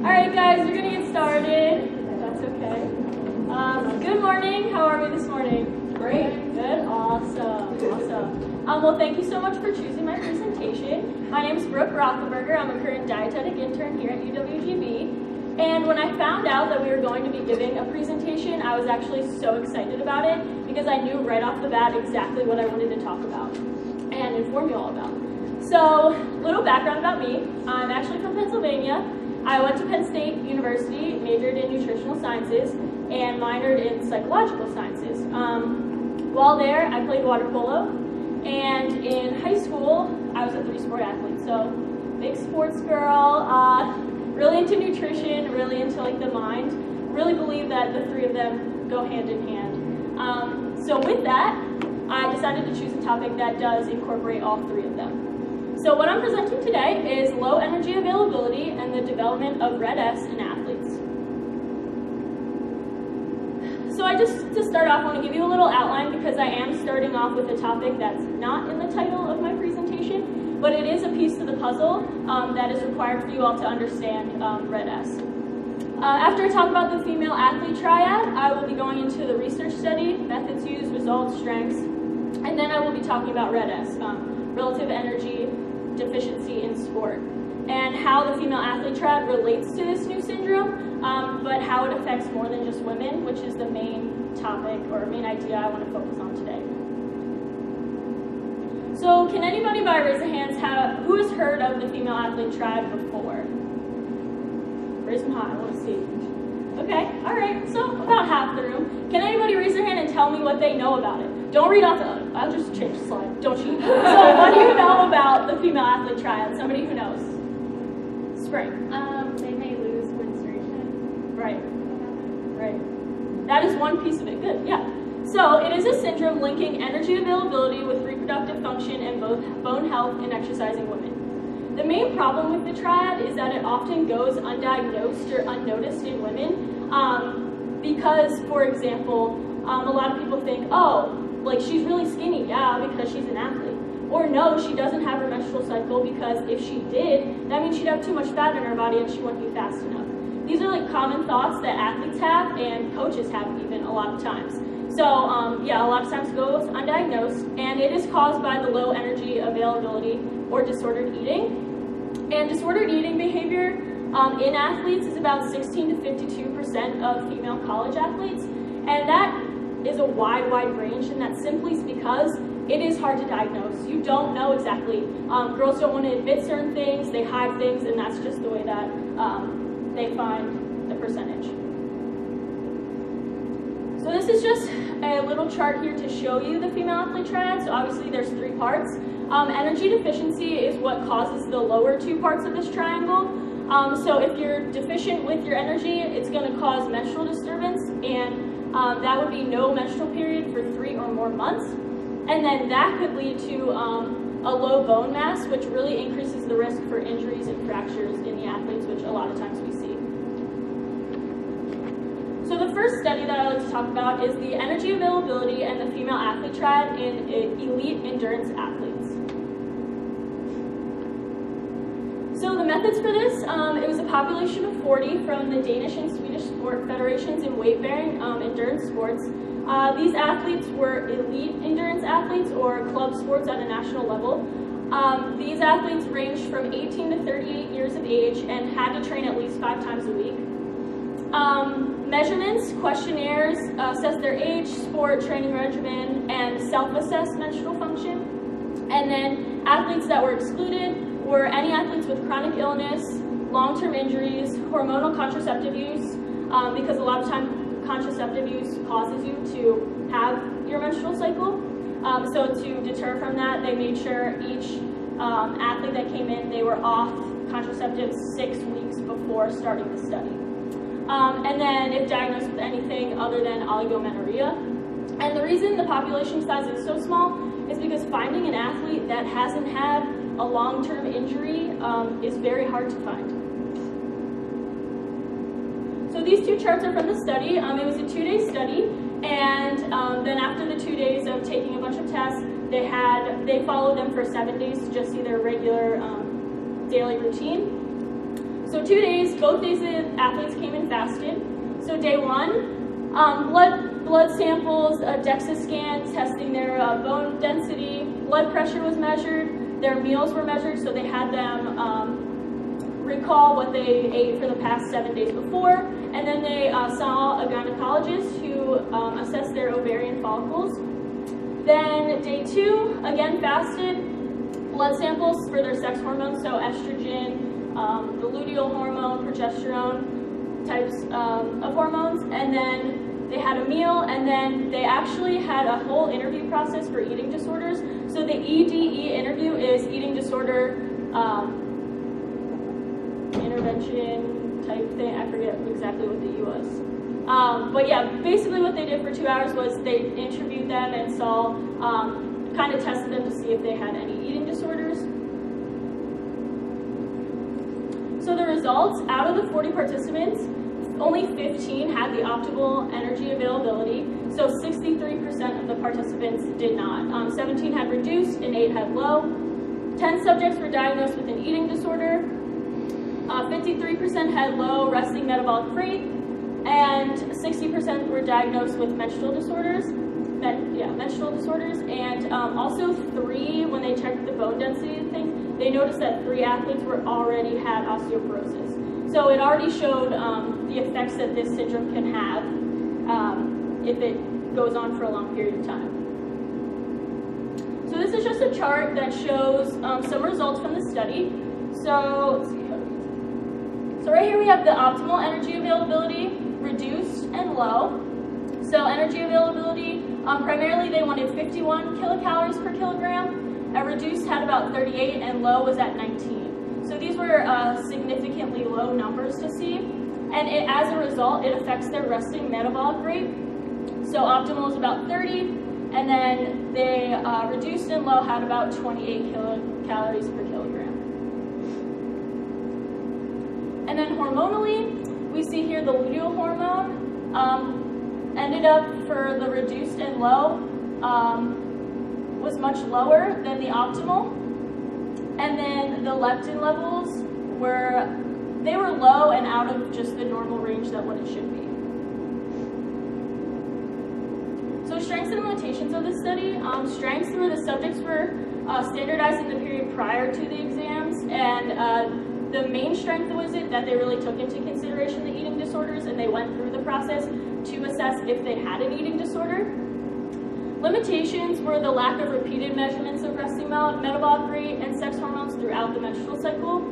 Alright guys, we're going to get started, if that's okay. Good morning, how are we this morning? Great, good, awesome. Well, thank you so much for choosing my presentation. My name is Rothenberger. I'm a current dietetic intern here at UWGB. And when I found out that we were going to be giving a presentation, I was actually so excited about it because I knew right off the bat exactly what I wanted to talk about and inform you all about. So, little background about me. I'm actually from Pennsylvania. I went to Penn State University, majored in nutritional sciences, and minored in psychological sciences. While there, I played water polo, and in high school, I was a three-sport athlete. So, big sports girl, really into nutrition, really into like the mind. Really believe that the three of them go hand in hand. So with that, I decided to choose a topic that does incorporate all three of them. So what I'm presenting today is low energy availability and the development of red S in athletes. So to start off, I want to give you a little outline because I am starting off with a topic that's not in the title of my presentation, but it is a piece of the puzzle that is required for you all to understand red S. After I talk about the female athlete triad, I will be going into the research study, methods used, results, strengths, and then I will be talking about red S, relative energy deficiency in sport, and how the female athlete triad relates to this new syndrome, but how it affects more than just women, which is the main topic or main idea I want to focus on today. So can anybody by raise of hands who has heard of the female athlete triad before? Raise them high, I want to see. Okay, all right, so about half the room. Can anybody raise their hand and tell me what they know about it? Don't read off the, I'll just change the slide, don't cheat. So what do you know about the female athlete triad? Somebody who knows? Spring. They may lose menstruation. Right. That is one piece of it, good, yeah. So it is a syndrome linking energy availability with reproductive function and both bone health in exercising women. The main problem with the triad is that it often goes undiagnosed or unnoticed in women because, for example, a lot of people think, oh, like she's really skinny, yeah, because she's an athlete. Or no, she doesn't have her menstrual cycle because if she did, that means she'd have too much fat in her body and she wouldn't be fast enough. These are like common thoughts that athletes have and coaches have even a lot of times. So yeah, a lot of times it goes undiagnosed, and it is caused by the low energy availability or disordered eating. And disordered eating behavior in athletes is about 16 to 52% of female college athletes, and that is a wide range, and that's simply because it is hard to diagnose. You don't know exactly. Girls don't want to admit certain things, they hide things, and that's just the way that they find the percentage. So this is just a little chart here to show you the female athlete triad. So obviously there's three parts. Energy deficiency is what causes the lower two parts of this triangle. So if you're deficient with your energy, it's going to cause menstrual disturbance, and that would be no menstrual period for 3 or more months. And then that could lead to a low bone mass, which really increases the risk for injuries and fractures in the athletes, which a lot of times we see. So the first study that I like to talk about is the energy availability and the female athlete triad in elite endurance athletes. So the methods for this, it was a population of 40 from the Danish and Swedish sport federations in weight-bearing endurance sports. These athletes were elite endurance athletes or club sports at a national level. These athletes ranged from 18 to 38 years of age and had to train at least 5 times a week. Measurements, questionnaires, assess their age, sport, training regimen, and self-assess menstrual function. And then athletes that were excluded were any athletes with chronic illness, long-term injuries, hormonal contraceptive use, because a lot of time contraceptive use causes you to have your menstrual cycle. So to deter from that, they made sure each athlete that came in, they were off contraceptives 6 weeks before starting the study. And then if diagnosed with anything other than oligomenorrhea. And the reason the population size is so small is because finding an athlete that hasn't had a long-term injury is very hard to find. So these two charts are from the study. It was a 2-day study, and then after the 2 days of taking a bunch of tests, they followed them for 7 days to just see their regular daily routine. So 2 days, both days the athletes came in fasted. So day 1, blood samples, a DEXA scan testing their bone density, blood pressure was measured, their meals were measured, so they had them recall what they ate for the past 7 days before, and then they saw a gynecologist who assessed their ovarian follicles. Then day 2, again fasted, blood samples for their sex hormones, so estrogen, the luteal hormone, progesterone types of hormones, and then they had a meal, and then they actually had a whole interview process for eating disorders. So the EDE interview is eating disorder intervention type thing. I forget exactly what the E was. But yeah, basically what they did for 2 hours was they interviewed them and saw, kind of tested them to see if they had any eating disorders. So the results, out of the 40 participants, only 15 had the optimal energy availability, so 63% of the participants did not. 17 had reduced and 8 had low. 10 subjects were diagnosed with an eating disorder. 53% had low resting metabolic rate, and 60% were diagnosed with menstrual disorders. Menstrual disorders, and also 3, when they checked the bone density and things, they noticed that 3 athletes already had osteoporosis. So it already showed the effects that this syndrome can have if it goes on for a long period of time. So this is just a chart that shows some results from the study. So right here we have the optimal energy availability, reduced and low. So energy availability, primarily they wanted 51 kilocalories per kilogram. Reduced had about 38, and low was at 19. So these were significantly low numbers to see. And as a result, it affects their resting metabolic rate. So optimal is about 30, and then they reduced and low had about 28 kilocalories per kilogram. And then hormonally, we see here the luteal hormone ended up for the reduced and low was much lower than the optimal. And then the leptin levels were low and out of just the normal range that what it should be. So strengths and limitations of the study. Strengths were the subjects were standardized in the period prior to the exams, and the main strength was it that they really took into consideration the eating disorders, and they went through the process to assess if they had an eating disorder. Limitations were the lack of repeated measurements of resting metabolic rate and sex hormones throughout the menstrual cycle.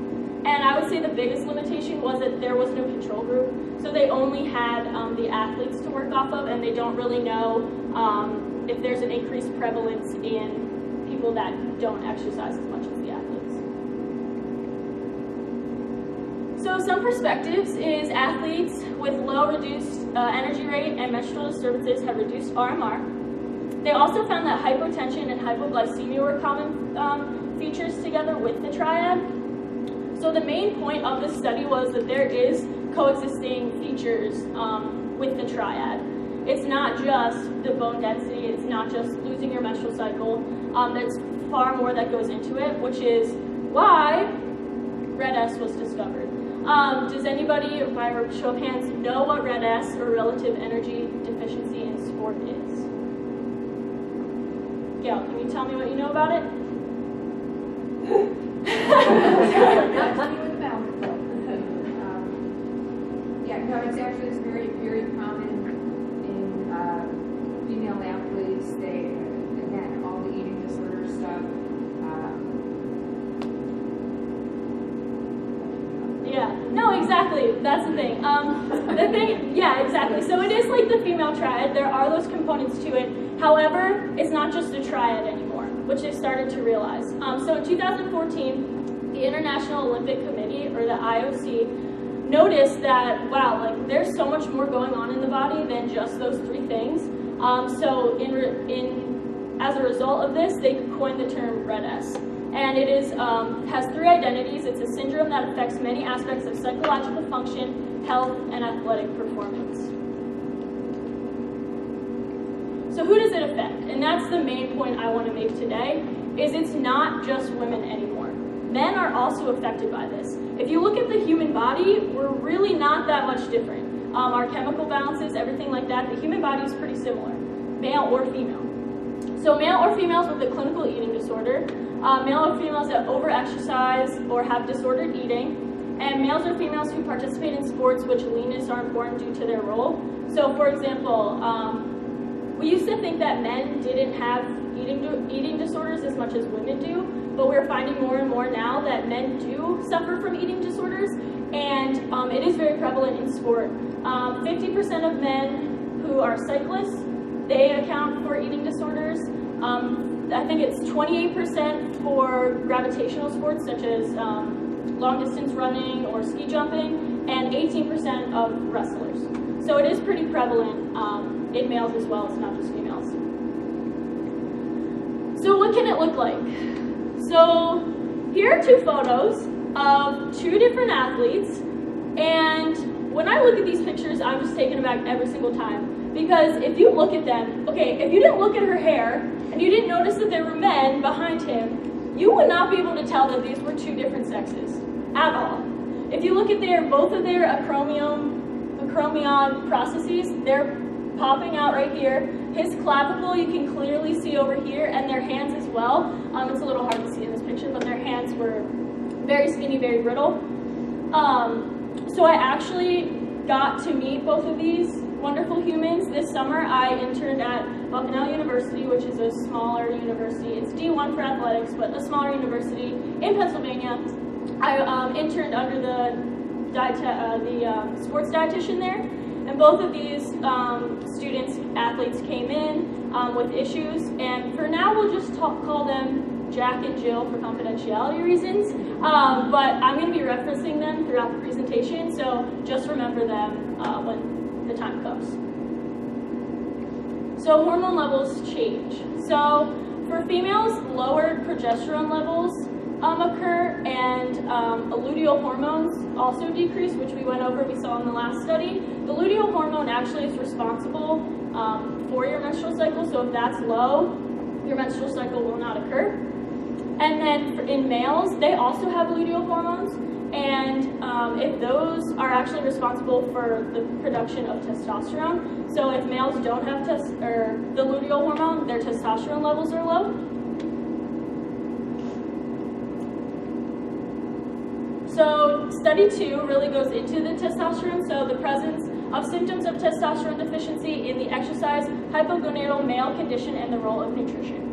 And I would say the biggest limitation was that there was no control group. So they only had the athletes to work off of, and they don't really know if there's an increased prevalence in people that don't exercise as much as the athletes. So some perspectives is athletes with low reduced energy rate and menstrual disturbances have reduced RMR. They also found that hypotension and hypoglycemia were common features together with the triad. So the main point of this study was that there is coexisting features with the triad. It's not just the bone density, it's not just losing your menstrual cycle. There's far more that goes into it, which is why Red S was discovered. Does anybody, by a show of hands, know what Red S, or relative energy deficiency in sport, is? Gail, can you tell me what you know about it? It's actually very, very common in female athletes. They, again, all the eating disorder stuff. Yeah, no, exactly. That's the thing. Yeah, exactly. So it is like the female triad. There are those components to it. However, it's not just a triad anymore, which they started to realize. So in 2014, the International Olympic Committee, or the IOC, noticed that, wow, like there's so much more going on in the body than just those 3 things. So as a result of this, they coined the term Red S. And it is has 3 identities. It's a syndrome that affects many aspects of psychological function, health, and athletic performance. So who does it affect? And that's the main point I want to make today, is it's not just women anymore. men are also affected by this. If you look at the human body, we're really not that much different. Our chemical balances, everything like that, the human body is pretty similar, male or female. So male or females with a clinical eating disorder, male or females that overexercise or have disordered eating, and males or females who participate in sports which leanness are important due to their role. So for example, we used to think that men didn't have eating disorders as much as women do, but we're finding more and more now that men do suffer from eating disorders, and it is very prevalent in sport. 50% of men who are cyclists, they account for eating disorders. I think it's 28% for gravitational sports such as long distance running or ski jumping, and 18% of wrestlers. So it is pretty prevalent in males as well, it's not just females. So what can it look like? So here are two photos of two different athletes, and when I look at these pictures, I'm just taken aback every single time. Because if you look at them, okay, if you didn't look at her hair, and you didn't notice that there were men behind him, you would not be able to tell that these were two different sexes, at all. If you look at both of their acromion processes, they're popping out right here. His clavicle you can clearly see over here, and their hands as well. It's a little hard to see in this picture, but their hands were very skinny, very brittle. So I actually got to meet both of these wonderful humans. This summer I interned at Bucknell University, which is a smaller university. It's D1 for athletics, but a smaller university in Pennsylvania. I interned under the sports dietitian there, and both of these athletes came in with issues, and for now we'll just call them Jack and Jill for confidentiality reasons, but I'm going to be referencing them throughout the presentation, so just remember them when the time comes. So hormone levels change. So for females, lowered progesterone levels occur, and luteal hormones also decrease, which we went over, we saw in the last study. The luteal hormone actually is responsible for your menstrual cycle, so if that's low, your menstrual cycle will not occur. And then in males, they also have luteal hormones, and if those are actually responsible for the production of testosterone, so if males don't have the luteal hormone, their testosterone levels are low. So study 2 really goes into the testosterone, so the presence of symptoms of testosterone deficiency in the exercise hypogonadal male condition and the role of nutrition.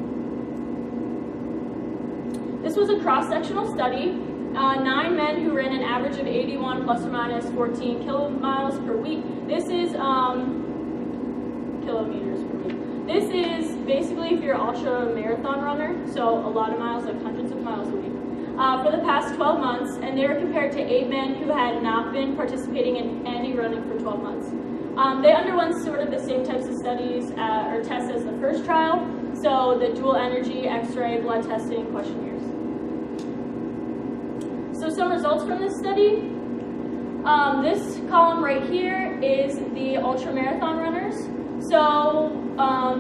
This was a cross-sectional study. 9 men who ran an average of 81 plus or minus 14 kilomiles per week. This is kilometers per week. This is basically if you're an ultra marathon runner, so a lot of miles, like hundreds of miles a week. For the past 12 months, and they were compared to 8 men who had not been participating in any running for 12 months. They underwent sort of the same types of studies or tests as the first trial, so the dual energy, X-ray, blood testing, questionnaires. So some results from this study. This column right here is the ultramarathon runners. So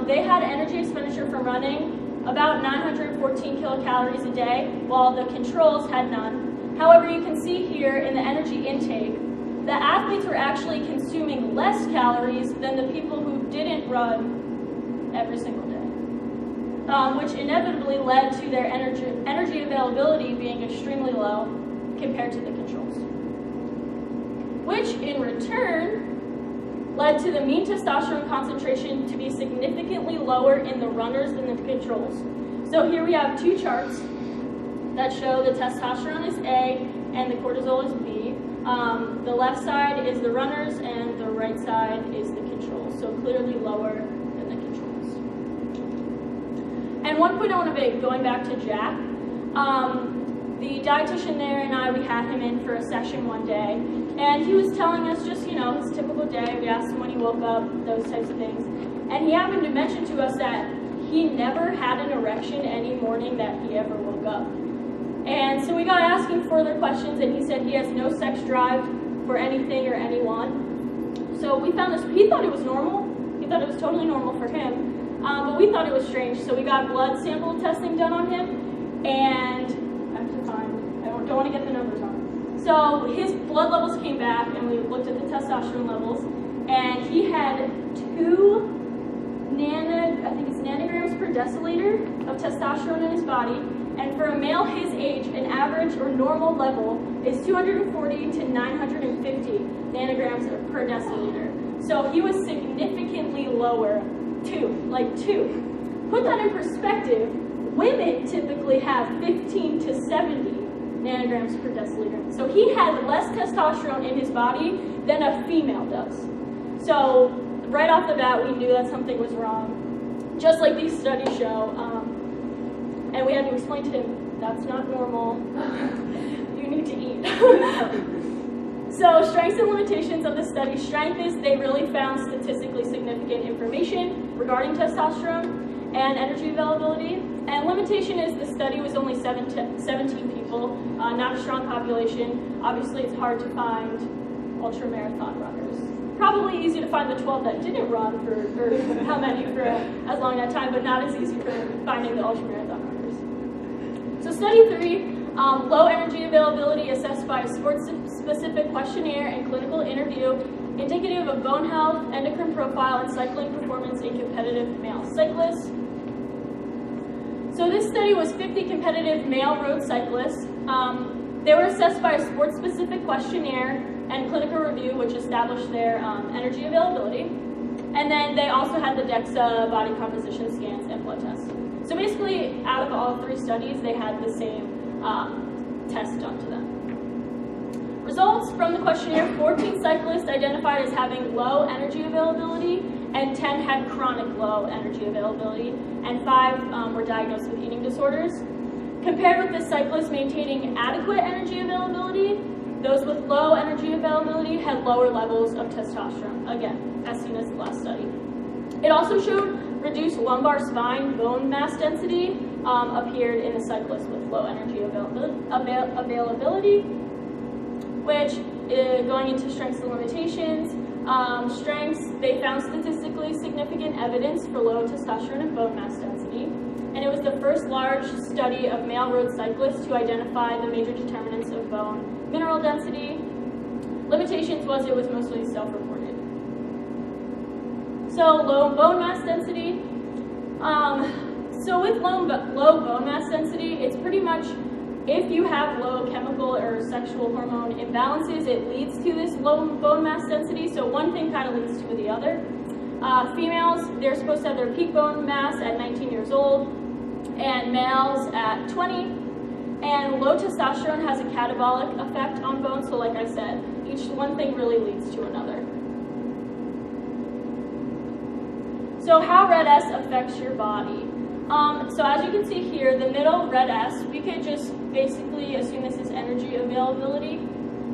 they had energy expenditure from running about 914 kilocalories a day, while the controls had none. However, you can see here in the energy intake, the athletes were actually consuming less calories than the people who didn't run every single day, which inevitably led to their energy availability being extremely low compared to the controls, which in return led to the mean testosterone concentration to be significantly lower in the runners than the controls. So here we have 2 charts that show the testosterone is A and the cortisol is B. The left side is the runners and the right side is the controls, so clearly lower than the controls. And one point I want to make, going back to Jack, the dietitian there and I, we had him in for a session one day, and he was telling us just, you know, his typical day. We asked him when he woke up, those types of things. And he happened to mention to us that he never had an erection any morning that he ever woke up. And so we got asking further questions, and he said he has no sex drive for anything or anyone. So we found this, he thought it was normal. He thought it was totally normal for him. But we thought it was strange. So we got blood sample testing done on him, and I have to find don't want to get the numbers wrong. So his blood levels came back, and we looked at the testosterone levels, and he had 2 nanograms per deciliter of testosterone in his body, and for a male his age, an average or normal level is 240 to 950 nanograms per deciliter. So he was significantly lower, 2. Put that in perspective, women typically have 15 to 70 nanograms per deciliter. So he had less testosterone in his body than a female does. So right off the bat, we knew that something was wrong, just like these studies show. And we had to explain to him, that's not normal. You need to eat. So strengths and limitations of the study. Strength is they really found statistically significant information regarding testosterone and energy availability. And limitation is the study was only 17 people, not a strong population. Obviously, it's hard to find ultramarathon runners. Probably easy to find the 12 that didn't run or how many for as long that time, but not as easy for finding the ultramarathon runners. So study 3, low energy availability assessed by a sports-specific questionnaire and clinical interview, indicative of bone health, endocrine profile, and cycling performance in competitive male cyclists. So this study was 50 competitive male road cyclists. They were assessed by a sports-specific questionnaire and clinical review, which established their energy availability. And then they also had the DEXA body composition scans and blood tests. So basically, out of all 3 studies, they had the same test done to them. Results from the questionnaire: 14 cyclists identified as having low energy availability, and 10 had chronic low energy availability, and 5 were diagnosed with eating disorders. Compared with the cyclists maintaining adequate energy availability, those with low energy availability had lower levels of testosterone, again, as seen as the last study. It also showed reduced lumbar spine bone mass density appeared in the cyclists with low energy availability, which, going into strengths and limitations, strengths, they found statistically significant evidence for low testosterone and bone mass density, and it was the first large study of male road cyclists to identify the major determinants of bone mineral density. Limitations was it was mostly self-reported. So low bone mass density. So with low bone mass density, it's pretty much if you have low chemical or sexual hormone imbalances, it leads to this low bone mass density. So one thing kind of leads to the other. Females, they're supposed to have their peak bone mass at 19 years old, and males at 20. And low testosterone has a catabolic effect on bone. So like I said, each one thing really leads to another. So how red S affects your body. So as you can see here, the middle red S, we could just basically assume this is energy availability.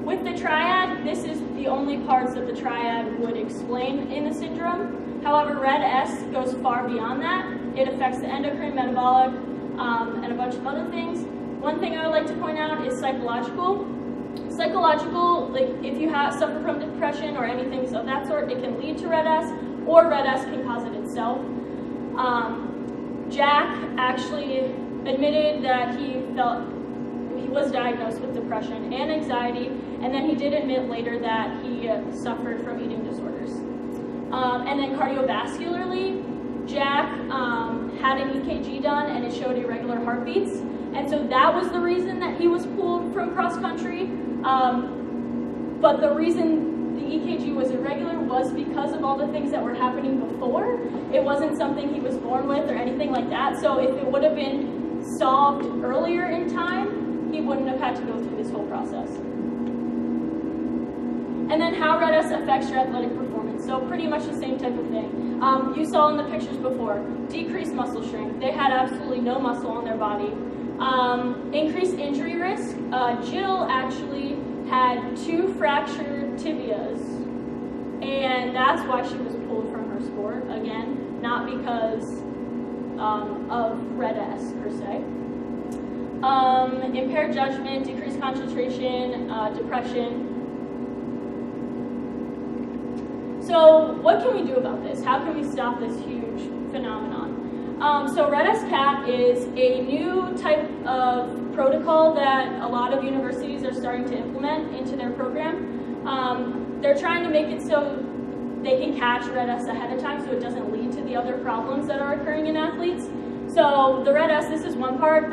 With the triad, this is the only parts that the triad would explain in the syndrome. However, red S goes far beyond that. It affects the endocrine, metabolic, and a bunch of other things. One thing I would like to point out is psychological. Psychological, like if you suffer from depression or anything of that sort, it can lead to red S, or red S can cause it itself. Jack actually admitted that he was diagnosed with depression and anxiety, and then he did admit later that he suffered from eating disorders. And then cardiovascularly, Jack had an EKG done, and it showed irregular heartbeats, and so that was the reason that he was pulled from cross country. But the reason the EKG was irregular was because of all the things that were happening before. It wasn't something he was born with or anything like that. So if it would have been solved earlier in time, he wouldn't have had to go through this whole process. And then how red S affects your athletic performance. So pretty much the same type of thing. You saw in the pictures before, decreased muscle strength. They had absolutely no muscle on their body. Increased injury risk. Jill actually had 2 fractured tibias, and that's why she was pulled from her sport. Again, not because of red S per se. Impaired judgment, decreased concentration, depression. So what can we do about this? How can we stop this huge phenomenon? So red S cat is a new type of protocol that a lot of universities are starting to implement into their program. They're trying to make it so they can catch red S ahead of time so it doesn't lead to the other problems that are occurring in athletes. So the red S, this is one part.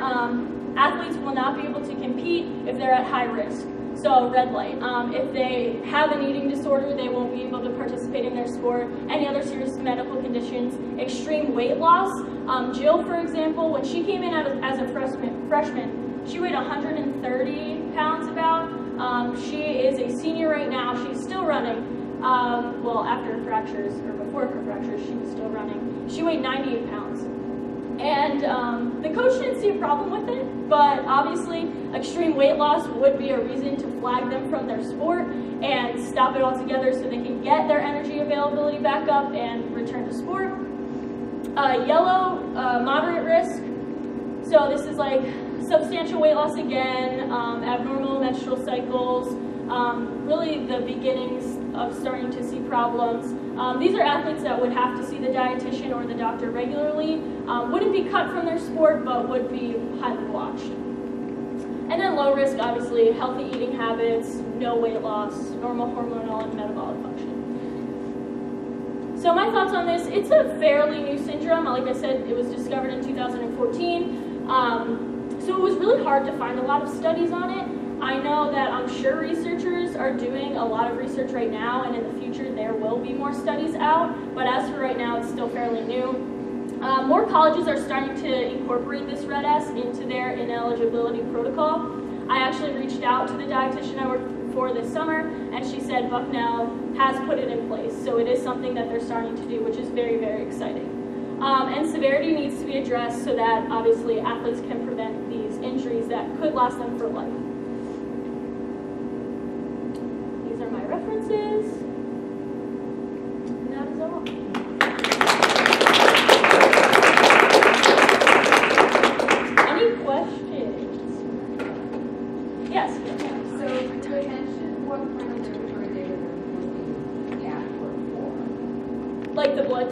Athletes will not be able to compete if they're at high risk. So red light. If they have an eating disorder, they won't be able to participate in their sport. Any other serious medical conditions, extreme weight loss. Jill, for example, when she came in as a freshman, she weighed 130 pounds about. She is a senior right now. She's still running. Well, after her fractures, or before her fractures, she was still running. She weighed 98 pounds. And the coach didn't see a problem with it, but obviously extreme weight loss would be a reason to flag them from their sport and stop it altogether so they can get their energy availability back up and return to sport. Yellow, moderate risk. So this is like substantial weight loss again, abnormal menstrual cycles, really the beginnings of starting to see problems. These are athletes that would have to see the dietitian or the doctor regularly, wouldn't be cut from their sport, but would be highly watched. And then low risk, obviously, healthy eating habits, no weight loss, normal hormonal and metabolic function. So my thoughts on this, it's a fairly new syndrome. Like I said, it was discovered in 2014. So it was really hard to find a lot of studies on it. I know that I'm sure researchers are doing a lot of research right now, and in the future there will be more studies out, but as for right now, it's still fairly new. More colleges are starting to incorporate this red S into their ineligibility protocol. I actually reached out to the dietitian I worked for this summer, and she said Bucknell has put it in place, so it is something that they're starting to do, which is very, very exciting. And severity needs to be addressed so that obviously athletes can prevent these injuries that could last them for life. These are my references, and that is all. Any questions? Yes? So you mentioned what kind of laboratory data they're looking at for? Like the blood